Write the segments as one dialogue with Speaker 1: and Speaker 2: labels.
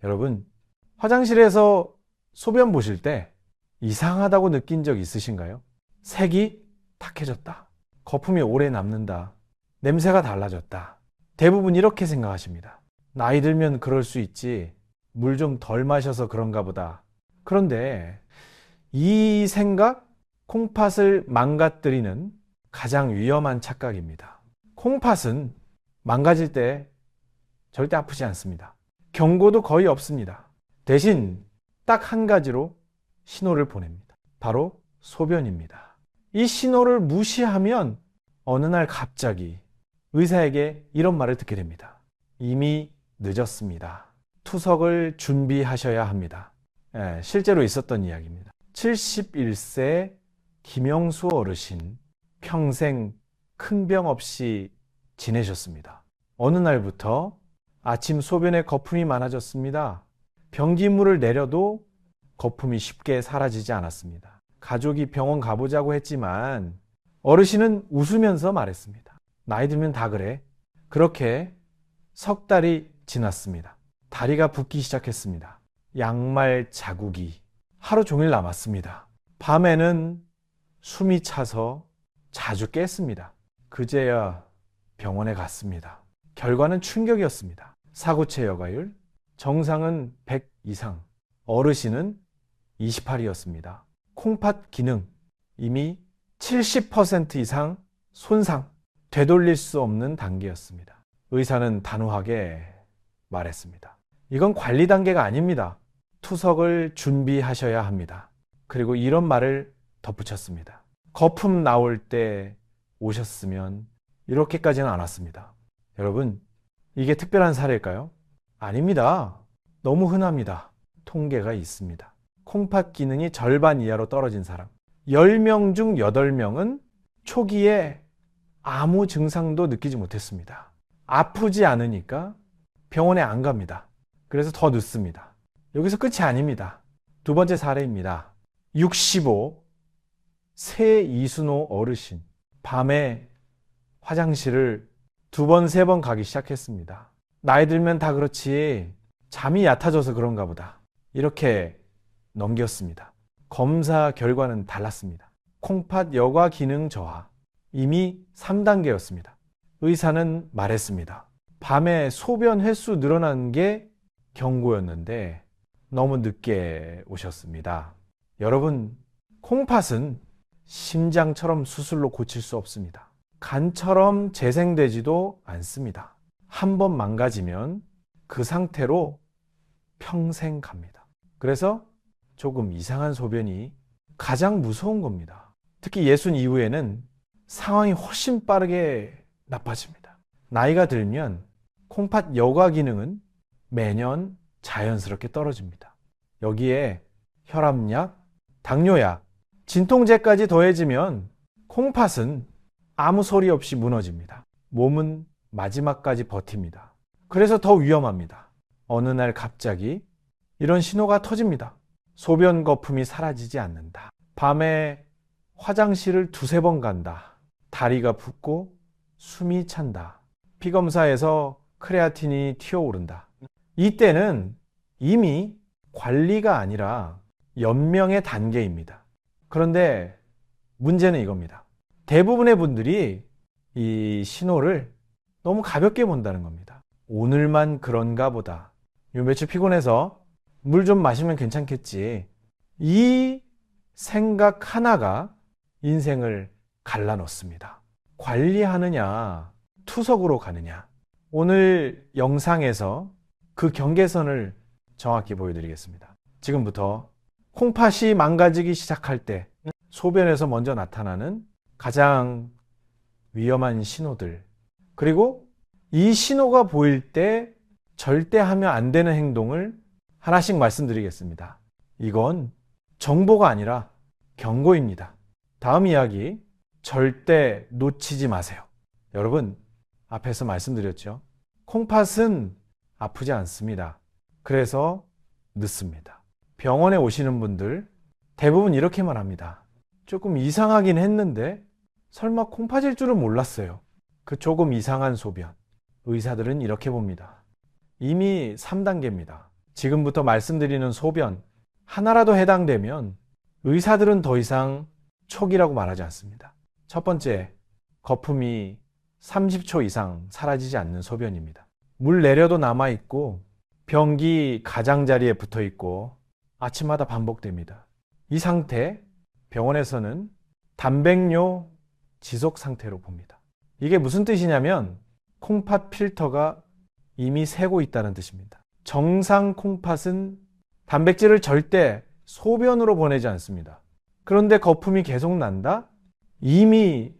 Speaker 1: 여러분, 화장실에서 소변 보실 때 이상하다고 느낀 적 있으신가요? 색이 탁해졌다. 거품이 오래 남는다. 냄새가 달라졌다. 대부분 이렇게 생각하십니다. 나이 들면 그럴 수 있지. 물 좀 덜 마셔서 그런가 보다. 그런데 이 생각, 콩팥을 망가뜨리는 가장 위험한 착각입니다. 콩팥은 망가질 때 절대 아프지 않습니다. 경고도 거의 없습니다. 대신 딱 한 가지로 신호를 보냅니다. 바로 소변입니다. 이 신호를 무시하면 어느 날 갑자기 의사에게 이런 말을 듣게 됩니다. 이미 늦었습니다. 투석을 준비하셔야 합니다. 실제로 있었던 이야기입니다. 71세 김영수 어르신, 평생 큰 병 없이 지내셨습니다. 어느 날부터 아침 소변에 거품이 많아졌습니다. 변기물을 내려도 거품이 쉽게 사라지지 않았습니다. 가족이 병원 가보자고 했지만 어르신은 웃으면서 말했습니다. 나이 들면 다 그래. 그렇게 석 달이 지났습니다. 다리가 붓기 시작했습니다. 양말 자국이 하루 종일 남았습니다. 밤에는 숨이 차서 자주 깼습니다. 그제야 병원에 갔습니다. 결과는 충격이었습니다. 사구체 여과율, 정상은 100 이상, 어르신은 28이었습니다. 콩팥 기능 이미 70% 이상 손상, 되돌릴 수 없는 단계였습니다. 의사는 단호하게 말했습니다. 이건 관리 단계가 아닙니다. 투석을 준비하셔야 합니다. 그리고 이런 말을 덧붙였습니다. 거품 나올 때 오셨으면 이렇게까지는 안 왔습니다. 여러분, 이게 특별한 사례일까요? 아닙니다. 너무 흔합니다. 통계가 있습니다. 콩팥 기능이 절반 이하로 떨어진 사람 10명 중 8명은 초기에 아무 증상도 느끼지 못했습니다. 아프지 않으니까 병원에 안 갑니다. 그래서 더 늦습니다. 여기서 끝이 아닙니다. 두 번째 사례입니다. 65 세이순호 어르신, 밤에 화장실을 2번, 3번 가기 시작했습니다. 나이 들면 다 그렇지 잠이 얕아져서 그런가 보다. 이렇게 넘겼습니다. 검사 결과는 달랐습니다. 콩팥 여과 기능 저하, 이미 3단계였습니다. 의사는 말했습니다. 밤에 소변 횟수 늘어난 게 경고였는데 너무 늦게 오셨습니다. 여러분, 콩팥은 심장처럼 수술로 고칠 수 없습니다. 간처럼 재생되지도 않습니다. 한번 망가지면 그 상태로 평생 갑니다. 그래서 조금 이상한 소변이 가장 무서운 겁니다. 특히 60 이후에는 상황이 훨씬 빠르게 나빠집니다. 나이가 들면 콩팥 여과 기능은 매년 자연스럽게 떨어집니다. 여기에 혈압약, 당뇨약, 진통제까지 더해지면 콩팥은 아무 소리 없이 무너집니다. 몸은 마지막까지 버팁니다. 그래서 더 위험합니다. 어느 날 갑자기 이런 신호가 터집니다. 소변 거품이 사라지지 않는다. 밤에 화장실을 2-3번 간다. 다리가 붓고 숨이 찬다. 피검사에서 크레아틴이 튀어오른다. 이때는 이미 관리가 아니라 연명의 단계입니다. 그런데 문제는 이겁니다. 대부분의 분들이 이 신호를 너무 가볍게 본다는 겁니다. 오늘만 그런가 보다. 요 며칠 피곤해서 물 좀 마시면 괜찮겠지. 이 생각 하나가 인생을 갈라놓습니다. 관리하느냐, 투석으로 가느냐. 오늘 영상에서 그 경계선을 정확히 보여드리겠습니다. 지금부터 콩팥이 망가지기 시작할 때 소변에서 먼저 나타나는 가장 위험한 신호들, 그리고 이 신호가 보일 때 절대 하면 안 되는 행동을 하나씩 말씀드리겠습니다. 이건 정보가 아니라 경고입니다. 다음 이야기 절대 놓치지 마세요. 여러분, 앞에서 말씀드렸죠. 콩팥은 아프지 않습니다. 그래서 늦습니다. 병원에 오시는 분들 대부분 이렇게만 합니다. 조금 이상하긴 했는데 설마 콩팥일 줄은 몰랐어요. 그 조금 이상한 소변. 의사들은 이렇게 봅니다. 이미 3단계입니다. 지금부터 말씀드리는 소변 하나라도 해당되면 의사들은 더 이상 촉이라고 말하지 않습니다. 첫 번째, 거품이 30초 이상 사라지지 않는 소변입니다. 물 내려도 남아있고 변기 가장자리에 붙어있고 아침마다 반복됩니다. 이 상태 병원에서는 단백뇨 지속 상태로 봅니다. 이게 무슨 뜻이냐면 콩팥 필터가 이미 새고 있다는 뜻입니다. 정상 콩팥은 단백질을 절대 소변으로 보내지 않습니다. 그런데 거품이 계속 난다? 이미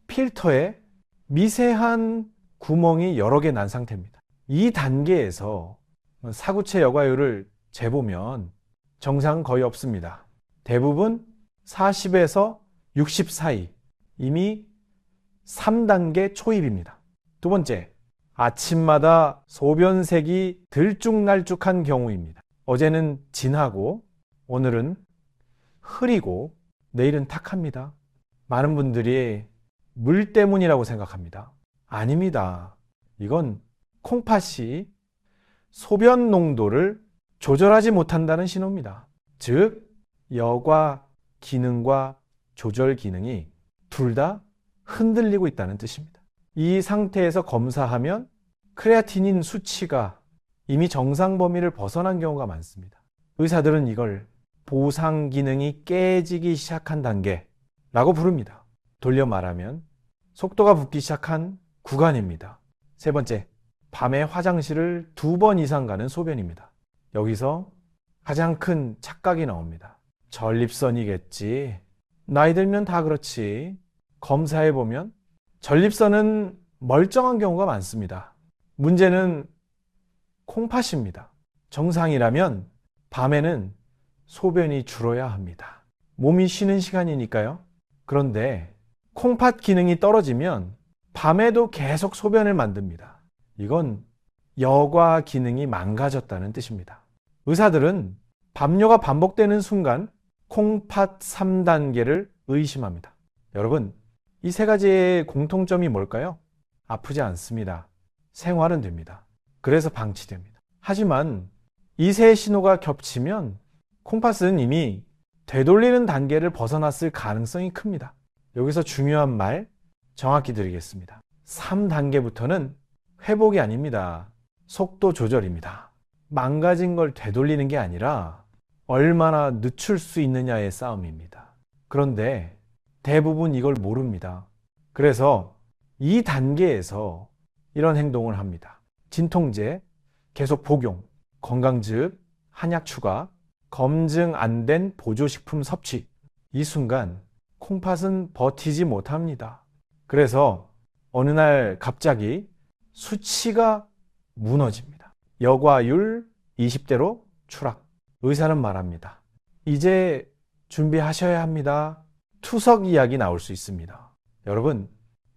Speaker 1: 필터에 미세한 구멍이 여러 개 난 상태입니다. 이 단계에서 사구체 여과율을 재보면 정상은 거의 없습니다. 대부분 40에서 60 사이, 이미 3단계 초입입니다. 두 번째, 아침마다 소변색이 들쭉날쭉한 경우입니다. 어제는 진하고 오늘은 흐리고 내일은 탁합니다. 많은 분들이 물 때문이라고 생각합니다. 아닙니다. 이건 콩팥이 소변 농도를 조절하지 못한다는 신호입니다. 즉, 여과 기능과 조절 기능이 둘 다 흔들리고 있다는 뜻입니다. 이 상태에서 검사하면 크레아티닌 수치가 이미 정상 범위를 벗어난 경우가 많습니다. 의사들은 이걸 보상 기능이 깨지기 시작한 단계라고 부릅니다. 돌려 말하면 속도가 붙기 시작한 구간입니다. 세 번째, 밤에 화장실을 2번 이상 가는 소변입니다. 여기서 가장 큰 착각이 나옵니다. 전립선이겠지. 나이 들면 다 그렇지. 검사해보면 전립선은 멀쩡한 경우가 많습니다. 문제는 콩팥입니다. 정상이라면 밤에는 소변이 줄어야 합니다. 몸이 쉬는 시간이니까요. 그런데 콩팥 기능이 떨어지면 밤에도 계속 소변을 만듭니다. 이건 여과 기능이 망가졌다는 뜻입니다. 의사들은 밤뇨가 반복되는 순간 콩팥 3단계를 의심합니다. 여러분, 이 세 가지의 공통점이 뭘까요? 아프지 않습니다. 생활은 됩니다. 그래서 방치됩니다. 하지만 이 세 신호가 겹치면 콩팥은 이미 되돌리는 단계를 벗어났을 가능성이 큽니다. 여기서 중요한 말 정확히 드리겠습니다. 3단계부터는 회복이 아닙니다. 속도 조절입니다. 망가진 걸 되돌리는 게 아니라 얼마나 늦출 수 있느냐의 싸움입니다. 그런데 대부분 이걸 모릅니다. 그래서 이 단계에서 이런 행동을 합니다. 진통제, 계속 복용, 건강즙, 한약 추가, 검증 안 된 보조식품 섭취. 이 순간 콩팥은 버티지 못합니다. 그래서 어느 날 갑자기 수치가 무너집니다. 여과율 20대로 추락. 의사는 말합니다. 이제 준비하셔야 합니다. 투석 이야기 나올 수 있습니다. 여러분,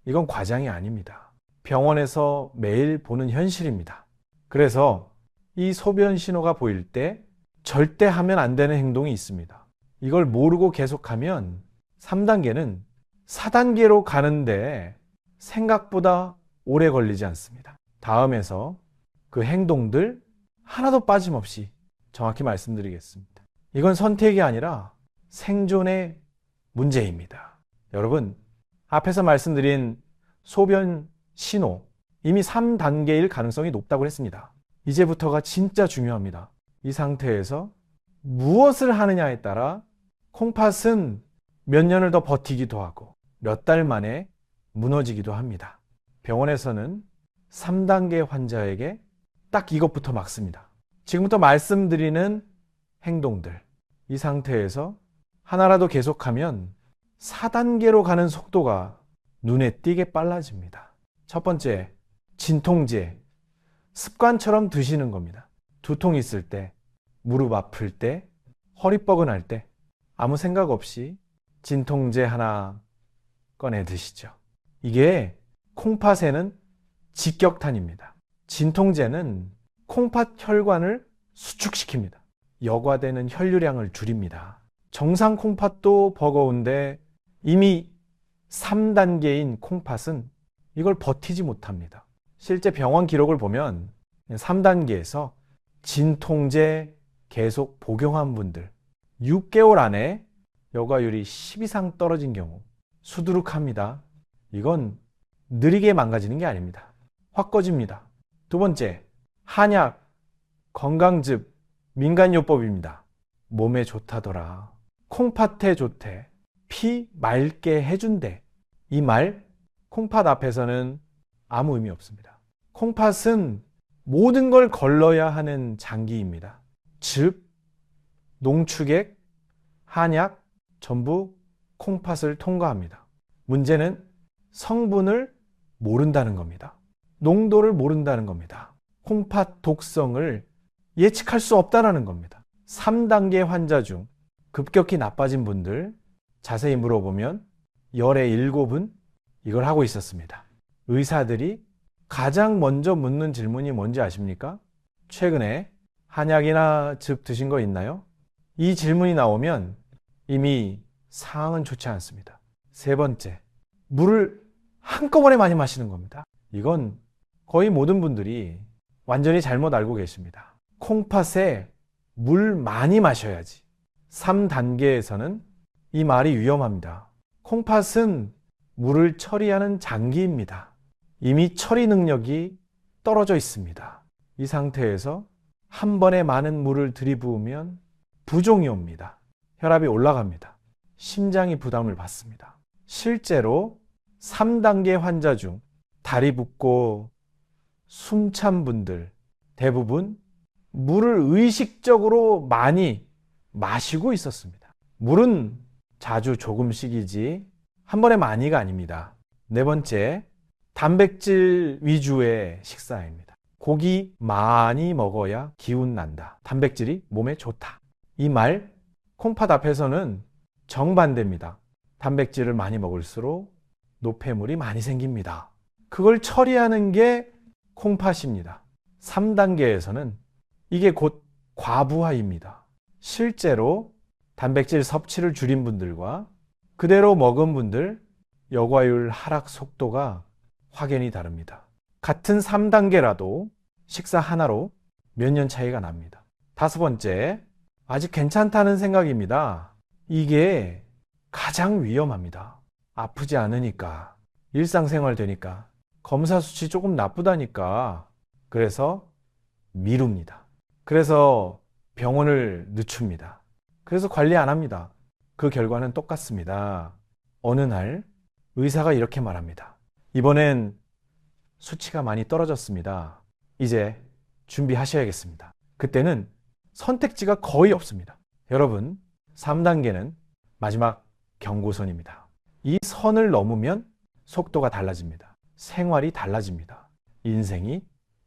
Speaker 1: 이건 과장이 아닙니다. 병원에서 매일 보는 현실입니다. 그래서 이 소변 신호가 보일 때 절대 하면 안 되는 행동이 있습니다. 이걸 모르고 계속하면 3단계는 4단계로 가는데 생각보다 오래 걸리지 않습니다. 다음에서 그 행동들 하나도 빠짐없이 정확히 말씀드리겠습니다. 이건 선택이 아니라 생존의 문제입니다. 여러분, 앞에서 말씀드린 소변 신호 이미 3단계일 가능성이 높다고 했습니다. 이제부터가 진짜 중요합니다. 이 상태에서 무엇을 하느냐에 따라 콩팥은 몇 년을 더 버티기도 하고 몇 달 만에 무너지기도 합니다. 병원에서는 3단계 환자에게 딱 이것부터 막습니다. 지금부터 말씀드리는 행동들, 이 상태에서 하나라도 계속하면 4단계로 가는 속도가 눈에 띄게 빨라집니다. 첫 번째, 진통제, 습관처럼 드시는 겁니다. 두통 있을 때, 무릎 아플 때, 허리 뻐근할 때 아무 생각 없이 진통제 하나 꺼내 드시죠. 이게 콩팥에는 직격탄입니다. 진통제는 콩팥 혈관을 수축시킵니다. 여과되는 혈류량을 줄입니다. 정상 콩팥도 버거운데 이미 3단계인 콩팥은 이걸 버티지 못합니다. 실제 병원 기록을 보면 3단계에서 진통제 계속 복용한 분들, 6개월 안에 여과율이 10 이상 떨어진 경우 수두룩합니다. 이건 느리게 망가지는 게 아닙니다. 확 꺼집니다. 두 번째, 한약, 건강즙, 민간요법입니다. 몸에 좋다더라. 콩팥에 좋대. 피 맑게 해준대. 이 말, 콩팥 앞에서는 아무 의미 없습니다. 콩팥은 모든 걸 걸러야 하는 장기입니다. 즙, 농축액, 한약 전부 콩팥을 통과합니다. 문제는 성분을 모른다는 겁니다. 농도를 모른다는 겁니다. 콩팥 독성을 예측할 수 없다는 겁니다. 3단계 환자 중 급격히 나빠진 분들 자세히 물어보면 열의 7은 이걸 하고 있었습니다. 의사들이 가장 먼저 묻는 질문이 뭔지 아십니까? 최근에 한약이나 즙 드신 거 있나요? 이 질문이 나오면 이미 상황은 좋지 않습니다. 세 번째, 물을 한꺼번에 많이 마시는 겁니다. 이건 거의 모든 분들이 완전히 잘못 알고 계십니다. 콩팥에 물 많이 마셔야지. 3단계에서는 이 말이 위험합니다. 콩팥은 물을 처리하는 장기입니다. 이미 처리 능력이 떨어져 있습니다. 이 상태에서 한 번에 많은 물을 들이부으면 부종이 옵니다. 혈압이 올라갑니다. 심장이 부담을 받습니다. 실제로 3단계 환자 중 다리 붓고 숨찬 분들 대부분 물을 의식적으로 많이 마시고 있었습니다. 물은 자주 조금씩이지 한 번에 많이가 아닙니다. 네 번째, 단백질 위주의 식사입니다. 고기 많이 먹어야 기운 난다. 단백질이 몸에 좋다. 이 말 콩팥 앞에서는 정반대입니다. 단백질을 많이 먹을수록 노폐물이 많이 생깁니다. 그걸 처리하는 게 콩팥입니다. 3단계에서는 이게 곧 과부하입니다. 실제로 단백질 섭취를 줄인 분들과 그대로 먹은 분들 여과율 하락 속도가 확연히 다릅니다. 같은 3단계라도 식사 하나로 몇 년 차이가 납니다. 다섯 번째, 아직 괜찮다는 생각입니다. 이게 가장 위험합니다. 아프지 않으니까, 일상생활 되니까, 검사 수치 조금 나쁘다니까, 그래서 미룹니다. 그래서 병원을 늦춥니다. 그래서 관리 안 합니다. 그 결과는 똑같습니다. 어느 날 의사가 이렇게 말합니다. 이번엔 수치가 많이 떨어졌습니다. 이제 준비하셔야겠습니다. 그때는 선택지가 거의 없습니다. 여러분, 3단계는 마지막 경고선입니다. 이 선을 넘으면 속도가 달라집니다. 생활이 달라집니다. 인생이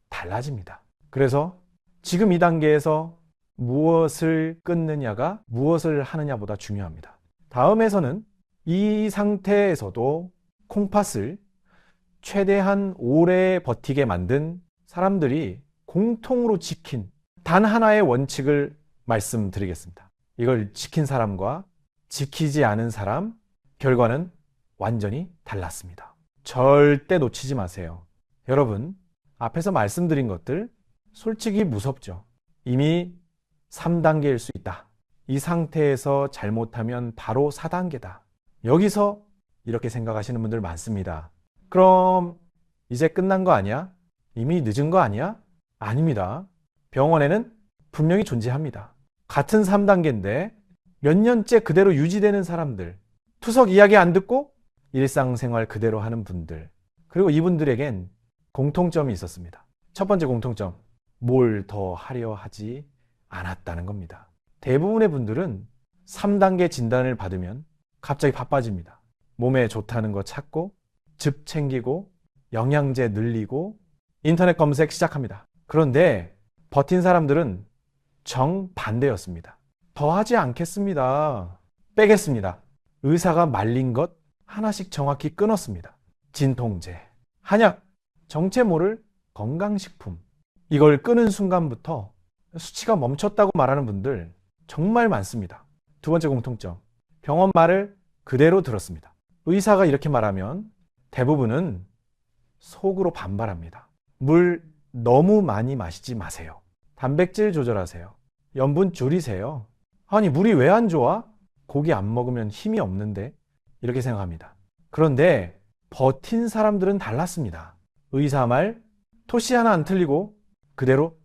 Speaker 1: 달라집니다. 그래서 지금 이 단계에서 무엇을 끊느냐가 무엇을 하느냐보다 중요합니다. 다음에서는 이 상태에서도 콩팥을 최대한 오래 버티게 만든 사람들이 공통으로 지킨 단 하나의 원칙을 말씀드리겠습니다. 이걸 지킨 사람과 지키지 않은 사람, 결과는 완전히 달랐습니다. 절대 놓치지 마세요. 여러분, 앞에서 말씀드린 것들 솔직히 무섭죠. 이미 3단계일 수 있다. 이 상태에서 잘못하면 바로 4단계다. 여기서 이렇게 생각하시는 분들 많습니다. 그럼 이제 끝난 거 아니야? 이미 늦은 거 아니야? 아닙니다. 병원에는 분명히 존재합니다. 같은 3단계인데 몇 년째 그대로 유지되는 사람들, 투석 이야기 안 듣고 일상생활 그대로 하는 분들, 그리고 이분들에겐 공통점이 있었습니다. 첫 번째 공통점, 뭘 더 하려 하지 않았다는 겁니다. 대부분의 분들은 3단계 진단을 받으면 갑자기 바빠집니다. 몸에 좋다는 거 찾고, 즙 챙기고, 영양제 늘리고, 인터넷 검색 시작합니다. 그런데 버틴 사람들은 정반대였습니다. 더 하지 않겠습니다. 빼겠습니다. 의사가 말린 것 하나씩 정확히 끊었습니다. 진통제, 한약, 정체 모를 건강식품. 이걸 끊은 순간부터 수치가 멈췄다고 말하는 분들 정말 많습니다. 두 번째 공통점, 병원 말을 그대로 들었습니다. 의사가 이렇게 말하면 대부분은 속으로 반발합니다. 물 너무 많이 마시지 마세요. 단백질 조절하세요. 염분 줄이세요. 아니, 물이 왜 안 좋아? 고기 안 먹으면 힘이 없는데? 이렇게 생각합니다. 그런데 버틴 사람들은 달랐습니다. 의사 말 토시 하나 안 틀리고 그대로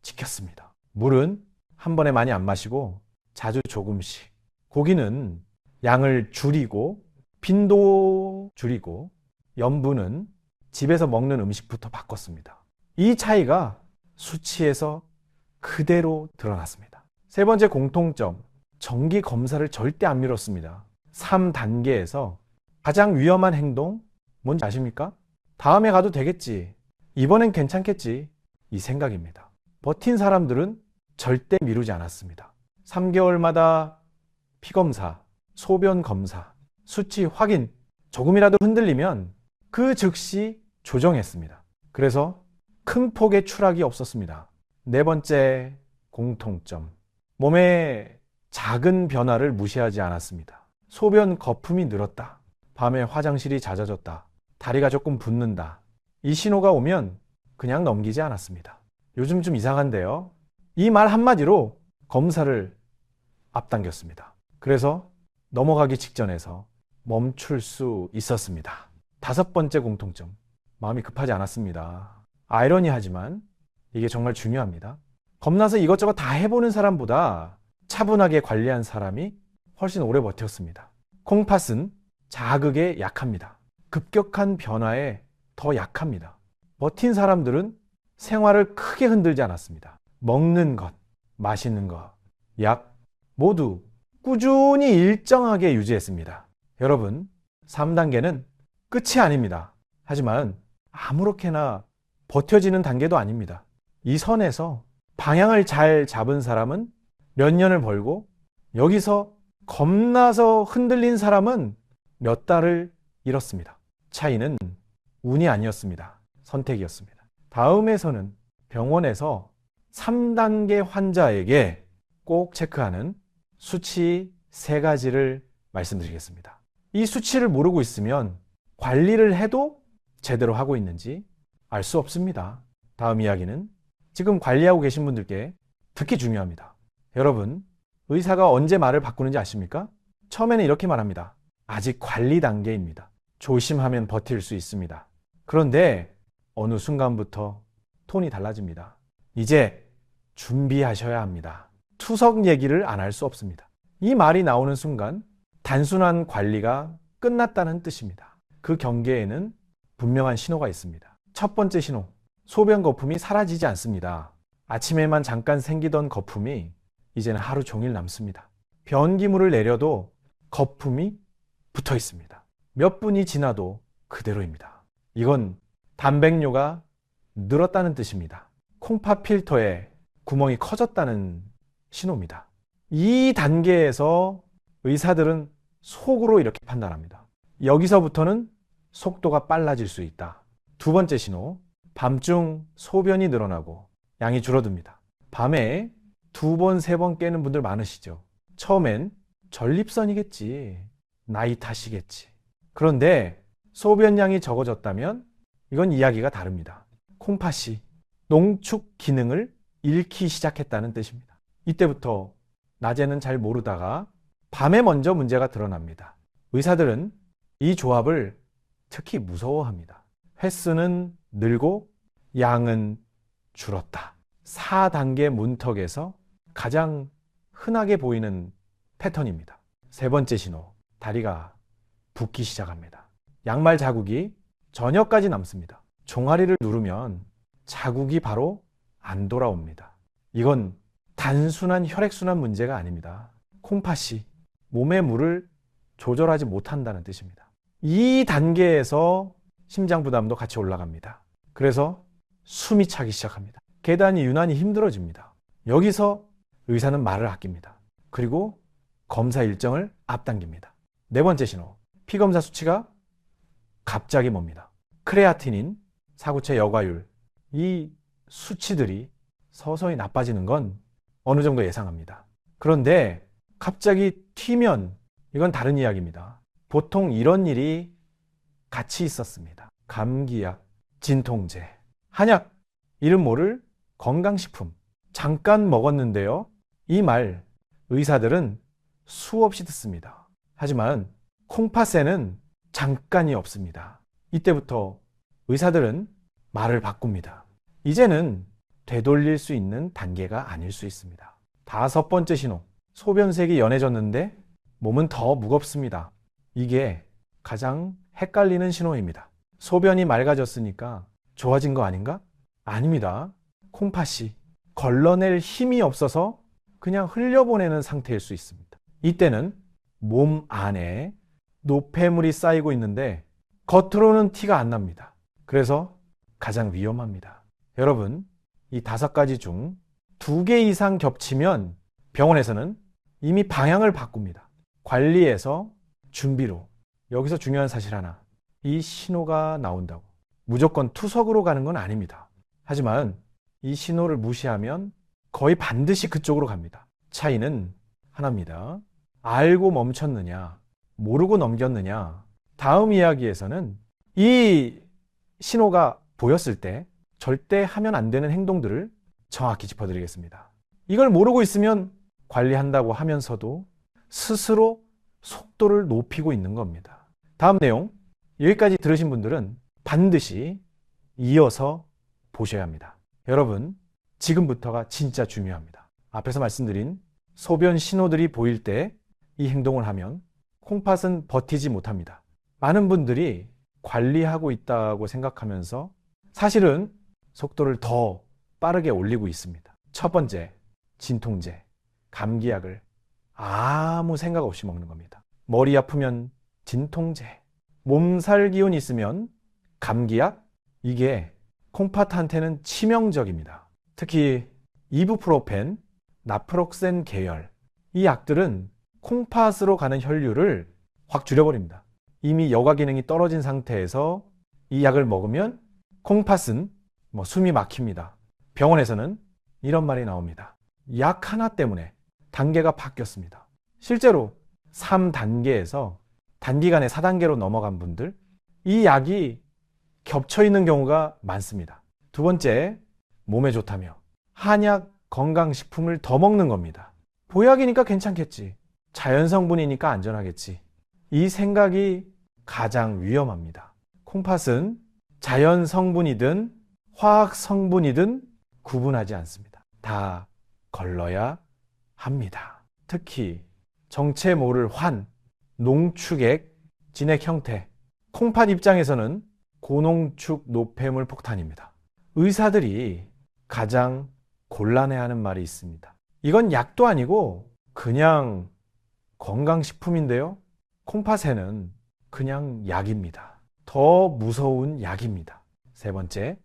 Speaker 1: 지켰습니다. 물은 한 번에 많이 안 마시고 자주 조금씩. 고기는 양을 줄이고 빈도 줄이고 염분은 집에서 먹는 음식부터 바꿨습니다. 이 차이가 수치에서 그대로 드러났습니다. 세 번째 공통점, 정기 검사를 절대 안 미뤘습니다. 3단계에서 가장 위험한 행동 뭔지 아십니까? 다음에 가도 되겠지. 이번엔 괜찮겠지. 이 생각입니다. 버틴 사람들은 절대 미루지 않았습니다. 3개월마다 피검사, 소변 검사, 수치 확인, 조금이라도 흔들리면 그 즉시 조정했습니다. 그래서 큰 폭의 추락이 없었습니다. 네 번째 공통점, 몸의 작은 변화를 무시하지 않았습니다. 소변 거품이 늘었다. 밤에 화장실이 잦아졌다. 다리가 조금 붓는다. 이 신호가 오면 그냥 넘기지 않았습니다. 요즘 좀 이상한데요. 이 말 한마디로 검사를 앞당겼습니다. 그래서 넘어가기 직전에서 멈출 수 있었습니다. 다섯 번째 공통점, 마음이 급하지 않았습니다. 아이러니하지만 이게 정말 중요합니다. 겁나서 이것저것 다 해보는 사람보다 차분하게 관리한 사람이 훨씬 오래 버텼습니다. 콩팥은 자극에 약합니다. 급격한 변화에 더 약합니다. 버틴 사람들은 생활을 크게 흔들지 않았습니다. 먹는 것, 마시는 것, 약 모두 꾸준히 일정하게 유지했습니다. 여러분, 3단계는 끝이 아닙니다. 하지만 아무렇게나 버텨지는 단계도 아닙니다. 이 선에서 방향을 잘 잡은 사람은 몇 년을 벌고 여기서 겁나서 흔들린 사람은 몇 달을 잃었습니다. 차이는 운이 아니었습니다. 선택이었습니다. 다음에서는 병원에서 3단계 환자에게 꼭 체크하는 수치 3가지를 말씀드리겠습니다. 이 수치를 모르고 있으면 관리를 해도 제대로 하고 있는지 알 수 없습니다. 다음 이야기는 지금 관리하고 계신 분들께 특히 중요합니다. 여러분, 의사가 언제 말을 바꾸는지 아십니까? 처음에는 이렇게 말합니다. 아직 관리 단계입니다. 조심하면 버틸 수 있습니다. 그런데 어느 순간부터 톤이 달라집니다. 이제 준비하셔야 합니다. 투석 얘기를 안 할 수 없습니다. 이 말이 나오는 순간 단순한 관리가 끝났다는 뜻입니다. 그 경계에는 분명한 신호가 있습니다. 첫 번째 신호, 소변 거품이 사라지지 않습니다. 아침에만 잠깐 생기던 거품이 이제는 하루 종일 남습니다. 변기물을 내려도 거품이 붙어 있습니다. 몇 분이 지나도 그대로입니다. 이건 단백뇨가 늘었다는 뜻입니다. 콩팥 필터에 구멍이 커졌다는 신호입니다. 이 단계에서 의사들은 속으로 이렇게 판단합니다. 여기서부터는 속도가 빨라질 수 있다. 두 번째 신호, 밤중 소변이 늘어나고 양이 줄어듭니다. 밤에 2번, 3번 깨는 분들 많으시죠? 처음엔 전립선이겠지, 나이 탓이겠지. 그런데 소변량이 적어졌다면 이건 이야기가 다릅니다. 콩팥이 농축 기능을 잃기 시작했다는 뜻입니다. 이때부터 낮에는 잘 모르다가 밤에 먼저 문제가 드러납니다. 의사들은 이 조합을 특히 무서워합니다. 횟수는 늘고 양은 줄었다. 4단계 문턱에서 가장 흔하게 보이는 패턴입니다. 세 번째 신호, 다리가 붓기 시작합니다. 양말 자국이 저녁까지 남습니다. 종아리를 누르면 자국이 바로 안 돌아옵니다. 이건 단순한 혈액순환 문제가 아닙니다. 콩팥이 몸의 물을 조절하지 못한다는 뜻입니다. 이 단계에서 심장 부담도 같이 올라갑니다. 그래서 숨이 차기 시작합니다. 계단이 유난히 힘들어집니다. 여기서 의사는 말을 아낍니다. 그리고 검사 일정을 앞당깁니다. 네 번째 신호, 피검사 수치가 갑자기 멉니다. 크레아티닌, 사구체 여과율, 이 수치들이 서서히 나빠지는 건 어느 정도 예상합니다. 그런데 갑자기 튀면 이건 다른 이야기입니다. 보통 이런 일이 같이 있었습니다. 감기약, 진통제, 한약, 이름 모를 건강식품, 잠깐 먹었는데요. 이 말 의사들은 수없이 듣습니다. 하지만 콩팥에는 잠깐이 없습니다. 이때부터 의사들은 말을 바꿉니다. 이제는 되돌릴 수 있는 단계가 아닐 수 있습니다. 5번째 신호. 소변색이 연해졌는데 몸은 더 무겁습니다. 이게 가장 헷갈리는 신호입니다. 소변이 맑아졌으니까 좋아진 거 아닌가? 아닙니다. 콩팥이 걸러낼 힘이 없어서 그냥 흘려보내는 상태일 수 있습니다. 이때는 몸 안에 노폐물이 쌓이고 있는데 겉으로는 티가 안 납니다. 그래서 가장 위험합니다. 여러분, 이 5가지 중 2개 이상 겹치면 병원에서는 이미 방향을 바꿉니다. 관리에서 준비로. 여기서 중요한 사실 하나. 이 신호가 나온다고 무조건 투석으로 가는 건 아닙니다. 하지만 이 신호를 무시하면 거의 반드시 그쪽으로 갑니다. 차이는 하나입니다. 알고 멈췄느냐, 모르고 넘겼느냐. 다음 이야기에서는 이 신호가 보였을 때 절대 하면 안 되는 행동들을 정확히 짚어드리겠습니다. 이걸 모르고 있으면 관리한다고 하면서도 스스로 속도를 높이고 있는 겁니다. 다음 내용, 여기까지 들으신 분들은 반드시 이어서 보셔야 합니다. 여러분, 지금부터가 진짜 중요합니다. 앞에서 말씀드린 소변 신호들이 보일 때 이 행동을 하면 콩팥은 버티지 못합니다. 많은 분들이 관리하고 있다고 생각하면서 사실은 속도를 더 빠르게 올리고 있습니다. 첫 번째, 진통제, 감기약을 아무 생각 없이 먹는 겁니다. 머리 아프면 진통제, 몸살 기운이 있으면 감기약, 이게 콩팥한테는 치명적입니다. 특히 이부프로펜, 나프록센 계열, 이 약들은 콩팥으로 가는 혈류를 확 줄여버립니다. 이미 여과 기능이 떨어진 상태에서 이 약을 먹으면 콩팥은 숨이 막힙니다. 병원에서는 이런 말이 나옵니다. 약 하나 때문에 단계가 바뀌었습니다. 실제로 3단계에서 단기간에 4단계로 넘어간 분들, 이 약이 겹쳐 있는 경우가 많습니다. 2번째, 몸에 좋다며 한약 건강식품을 더 먹는 겁니다. 보약이니까 괜찮겠지. 자연성분이니까 안전하겠지. 이 생각이 가장 위험합니다. 콩팥은 자연성분이든 화학성분이든 구분하지 않습니다. 다 걸러야 합니다. 특히 정체 모를 환, 농축액, 진액 형태. 콩팥 입장에서는 고농축 노폐물 폭탄입니다. 의사들이 가장 곤란해하는 말이 있습니다. 이건 약도 아니고 그냥 건강식품인데요. 콩팥에는 그냥 약입니다. 더 무서운 약입니다. 3번째,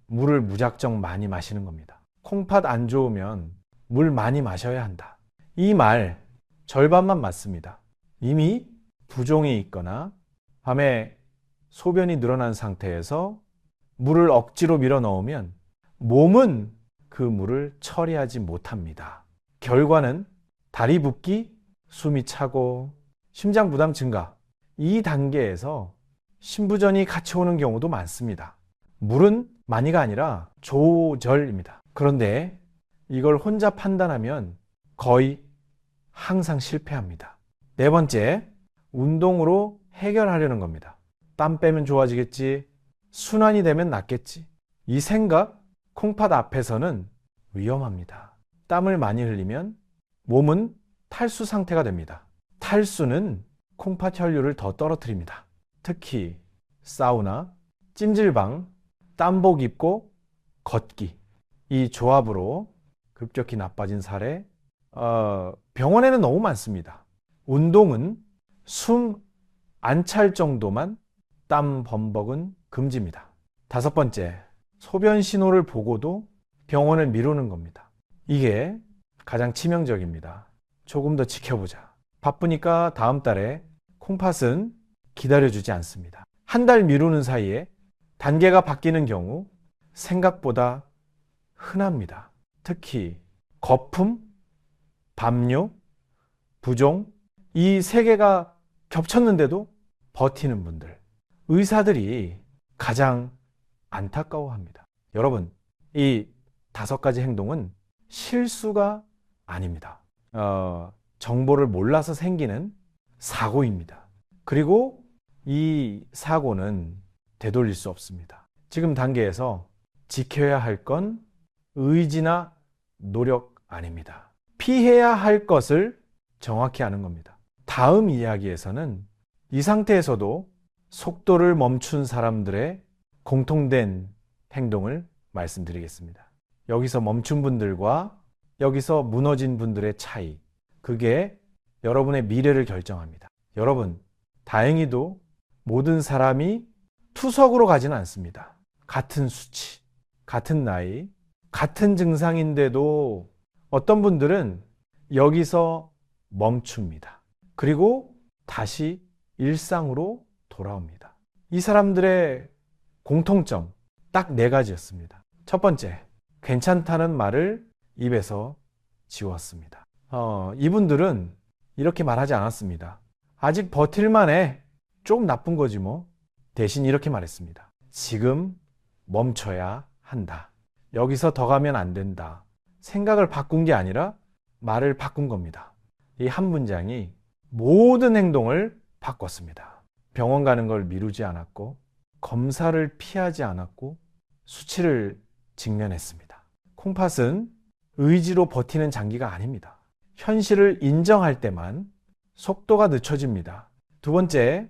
Speaker 1: 물을 무작정 많이 마시는 겁니다. 콩팥 안 좋으면 물 많이 마셔야 한다. 이 말 절반만 맞습니다. 이미 부종이 있거나 밤에 소변이 늘어난 상태에서 물을 억지로 밀어 넣으면 몸은 그 물을 처리하지 못합니다. 결과는 다리 붓기, 숨이 차고 심장 부담 증가. 이 단계에서 신부전이 같이 오는 경우도 많습니다. 물은 많이가 아니라 조절입니다. 그런데 이걸 혼자 판단하면 거의 항상 실패합니다. 4번째, 운동으로 해결하려는 겁니다. 땀 빼면 좋아지겠지, 순환이 되면 낫겠지. 이 생각, 콩팥 앞에서는 위험합니다. 땀을 많이 흘리면 몸은 탈수 상태가 됩니다. 탈수는 콩팥 혈류를 더 떨어뜨립니다. 특히 사우나, 찜질방, 땀복 입고 걷기, 이 조합으로 급격히 나빠진 사례 병원에는 너무 많습니다. 운동은 숨 안 찰 정도만, 땀 범벅은 금지입니다. 5번째, 소변 신호를 보고도 병원을 미루는 겁니다. 이게 가장 치명적입니다. 조금 더 지켜보자. 바쁘니까 다음 달에. 콩팥은 기다려주지 않습니다. 한 달 미루는 사이에 단계가 바뀌는 경우 생각보다 흔합니다. 특히 거품, 담요, 부종, 이 3개가 겹쳤는데도 버티는 분들, 의사들이 가장 안타까워합니다. 여러분, 이 5가지 행동은 실수가 아닙니다. 정보를 몰라서 생기는 사고입니다. 그리고 이 사고는 되돌릴 수 없습니다. 지금 단계에서 지켜야 할 건 의지나 노력 아닙니다. 피해야 할 것을 정확히 아는 겁니다. 다음 이야기에서는 이 상태에서도 속도를 멈춘 사람들의 공통된 행동을 말씀드리겠습니다. 여기서 멈춘 분들과 여기서 무너진 분들의 차이, 그게 여러분의 미래를 결정합니다. 여러분, 다행히도 모든 사람이 투석으로 가지는 않습니다. 같은 수치, 같은 나이, 같은 증상인데도 어떤 분들은 여기서 멈춥니다. 그리고 다시 일상으로 돌아옵니다. 이 사람들의 공통점 딱 4가지였습니다. 첫 번째, 괜찮다는 말을 입에서 지웠습니다. 이분들은 이렇게 말하지 않았습니다. 아직 버틸만 해. 좀 나쁜 거지 뭐. 대신 이렇게 말했습니다. 지금 멈춰야 한다. 여기서 더 가면 안 된다. 생각을 바꾼 게 아니라 말을 바꾼 겁니다. 이 한 문장이 모든 행동을 바꿨습니다. 병원 가는 걸 미루지 않았고, 검사를 피하지 않았고, 수치를 직면했습니다. 콩팥은 의지로 버티는 장기가 아닙니다. 현실을 인정할 때만 속도가 늦춰집니다. 두 번째,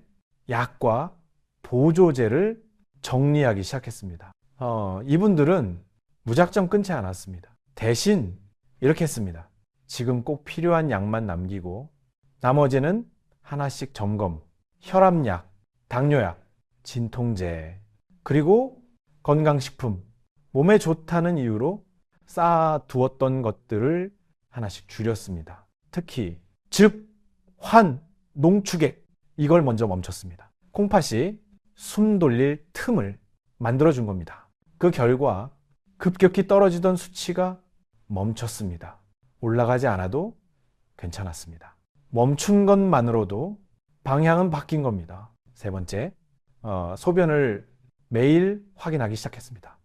Speaker 1: 약과 보조제를 정리하기 시작했습니다. 이분들은 무작정 끊지 않았습니다. 대신 이렇게 했습니다. 지금 꼭 필요한 약만 남기고 나머지는 하나씩 점검, 혈압약, 당뇨약, 진통제, 그리고 건강식품, 몸에 좋다는 이유로 쌓아두었던 것들을 하나씩 줄였습니다. 특히 즙, 환, 농축액, 이걸 먼저 멈췄습니다. 콩팥이 숨 돌릴 틈을 만들어준 겁니다. 그 결과 급격히 떨어지던 수치가 멈췄습니다. 올라가지 않아도 괜찮았습니다. 멈춘 것만으로도 방향은 바뀐 겁니다. 세 번째, 소변을 매일 확인하기 시작했습니다.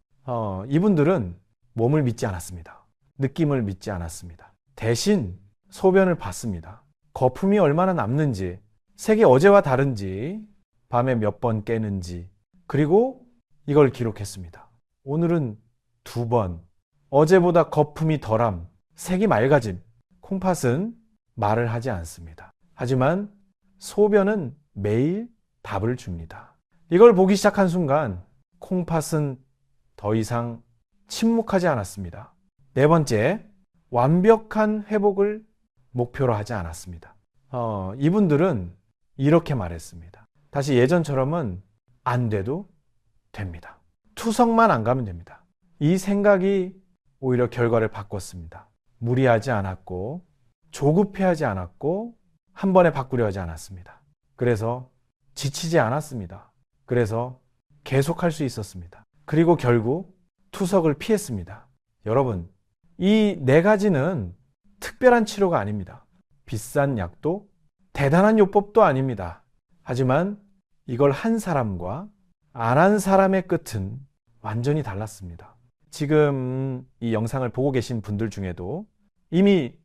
Speaker 1: 이분들은 몸을 믿지 않았습니다. 느낌을 믿지 않았습니다. 대신 소변을 봤습니다. 거품이 얼마나 남는지, 색이 어제와 다른지, 밤에 몇 번 깨는지, 그리고 이걸 기록했습니다. 오늘은 2번, 어제보다 거품이 덜함, 색이 맑아짐. 콩팥은 말을 하지 않습니다. 하지만 소변은 매일 답을 줍니다. 이걸 보기 시작한 순간 콩팥은 더 이상 침묵하지 않았습니다. 네 번째, 완벽한 회복을 목표로 하지 않았습니다. 이분들은 이렇게 말했습니다. 다시 예전처럼은 안 돼도 됩니다. 투석만 안 가면 됩니다. 이 생각이 오히려 결과를 바꿨습니다. 무리하지 않았고, 조급해하지 않았고, 한 번에 바꾸려 하지 않았습니다. 그래서 지치지 않았습니다. 그래서 계속할 수 있었습니다. 그리고 결국 투석을 피했습니다. 여러분, 이 4가지는 특별한 치료가 아닙니다. 비싼 약도 대단한 요법도 아닙니다. 하지만 이걸 한 사람과 안 한 사람의 끝은 완전히 달랐습니다. 지금 이 영상을 보고 계신 분들 중에도 이미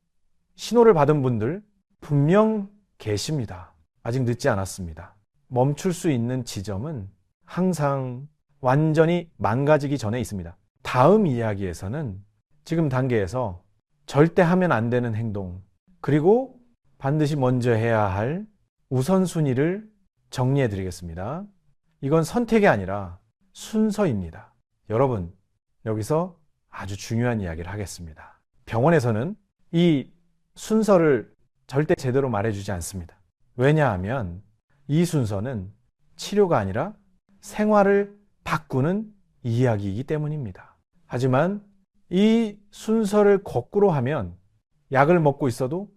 Speaker 1: 신호를 받은 분들 분명 계십니다. 아직 늦지 않았습니다. 멈출 수 있는 지점은 항상 완전히 망가지기 전에 있습니다. 다음 이야기에서는 지금 단계에서 절대 하면 안 되는 행동, 그리고 반드시 먼저 해야 할 우선순위를 정리해 드리겠습니다. 이건 선택이 아니라 순서입니다. 여러분, 여기서 아주 중요한 이야기를 하겠습니다. 병원에서는 이 순서를 절대 제대로 말해주지 않습니다. 왜냐하면 이 순서는 치료가 아니라 생활을 바꾸는 이야기이기 때문입니다. 하지만 이 순서를 거꾸로 하면 약을 먹고 있어도,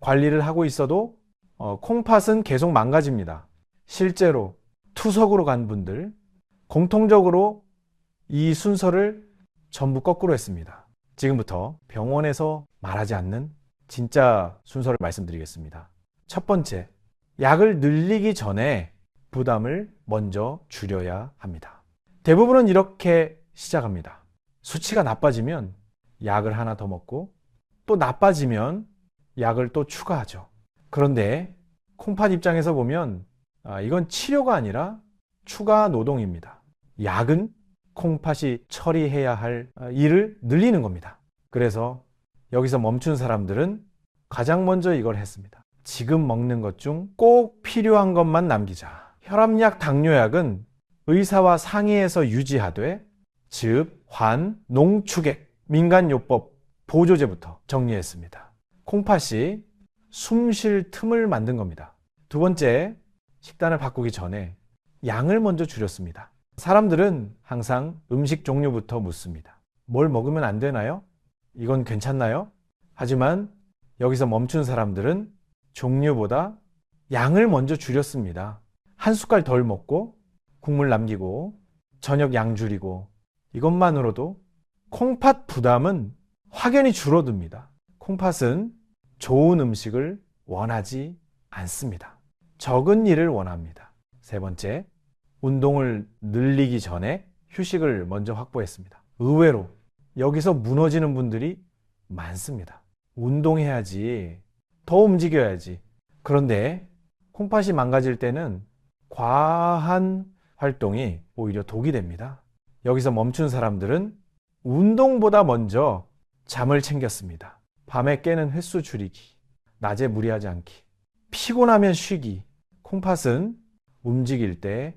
Speaker 1: 관리를 하고 있어도 콩팥은 계속 망가집니다. 실제로 투석으로 간 분들 공통적으로 이 순서를 전부 거꾸로 했습니다. 지금부터 병원에서 말하지 않는 진짜 순서를 말씀드리겠습니다. 첫 번째, 약을 늘리기 전에 부담을 먼저 줄여야 합니다. 대부분은 이렇게 시작합니다. 수치가 나빠지면 약을 하나 더 먹고 또 나빠지면 약을 또 추가하죠. 그런데 콩팥 입장에서 보면 이건 치료가 아니라 추가 노동입니다. 약은 콩팥이 처리해야 할 일을 늘리는 겁니다. 그래서 여기서 멈춘 사람들은 가장 먼저 이걸 했습니다. 지금 먹는 것 중 꼭 필요한 것만 남기자. 혈압약, 당뇨약은 의사와 상의해서 유지하되 즙, 환, 농축액, 민간요법, 보조제부터 정리했습니다. 콩팥이 숨 쉴 틈을 만든 겁니다. 두 번째, 식단을 바꾸기 전에 양을 먼저 줄였습니다. 사람들은 항상 음식 종류부터 묻습니다. 뭘 먹으면 안 되나요? 이건 괜찮나요? 하지만 여기서 멈춘 사람들은 종류보다 양을 먼저 줄였습니다. 한 숟갈 덜 먹고 국물 남기고 저녁 양 줄이고 이것만으로도 콩팥 부담은 확연히 줄어듭니다. 콩팥은 좋은 음식을 원하지 않습니다. 적은 일을 원합니다. 세 번째, 운동을 늘리기 전에 휴식을 먼저 확보했습니다. 의외로 여기서 무너지는 분들이 많습니다. 운동해야지, 더 움직여야지. 그런데 콩팥이 망가질 때는 과한 활동이 오히려 독이 됩니다. 여기서 멈춘 사람들은 운동보다 먼저 잠을 챙겼습니다. 밤에 깨는 횟수 줄이기, 낮에 무리하지 않기, 피곤하면 쉬기. 콩팥은 움직일 때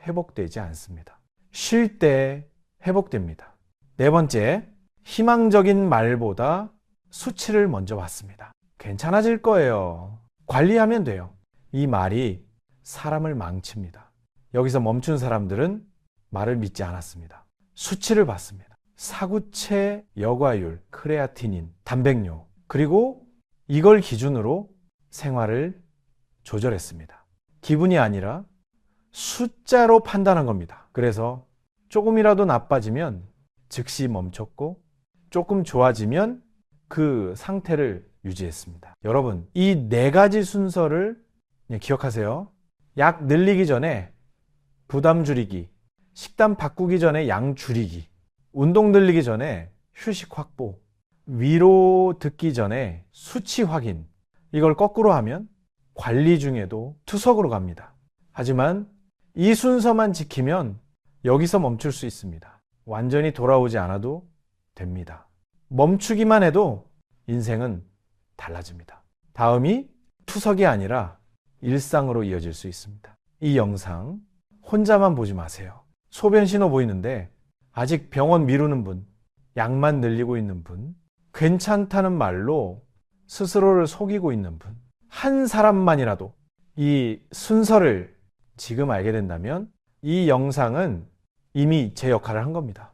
Speaker 1: 회복되지 않습니다. 쉴 때 회복됩니다. 네 번째, 희망적인 말보다 수치를 먼저 봤습니다. 괜찮아질 거예요. 관리하면 돼요. 이 말이 사람을 망칩니다. 여기서 멈춘 사람들은 말을 믿지 않았습니다. 수치를 봤습니다. 사구체 여과율, 크레아티닌, 단백뇨, 그리고 이걸 기준으로 생활을 조절했습니다. 기분이 아니라 숫자로 판단한 겁니다. 그래서 조금이라도 나빠지면 즉시 멈췄고 조금 좋아지면 그 상태를 유지했습니다. 여러분, 이 네 가지 순서를 기억하세요. 약 늘리기 전에 부담 줄이기, 식단 바꾸기 전에 양 줄이기, 운동 늘리기 전에 휴식 확보, 위로 듣기 전에 수치 확인. 이걸 거꾸로 하면 관리 중에도 투석으로 갑니다. 하지만 이 순서만 지키면 여기서 멈출 수 있습니다. 완전히 돌아오지 않아도 됩니다. 멈추기만 해도 인생은 달라집니다. 다음이 투석이 아니라 일상으로 이어질 수 있습니다. 이 영상 혼자만 보지 마세요. 소변 신호 보이는데 아직 병원 미루는 분, 약만 늘리고 있는 분, 괜찮다는 말로 스스로를 속이고 있는 분, 한 사람만이라도 이 순서를 지금 알게 된다면 이 영상은 이미 제 역할을 한 겁니다.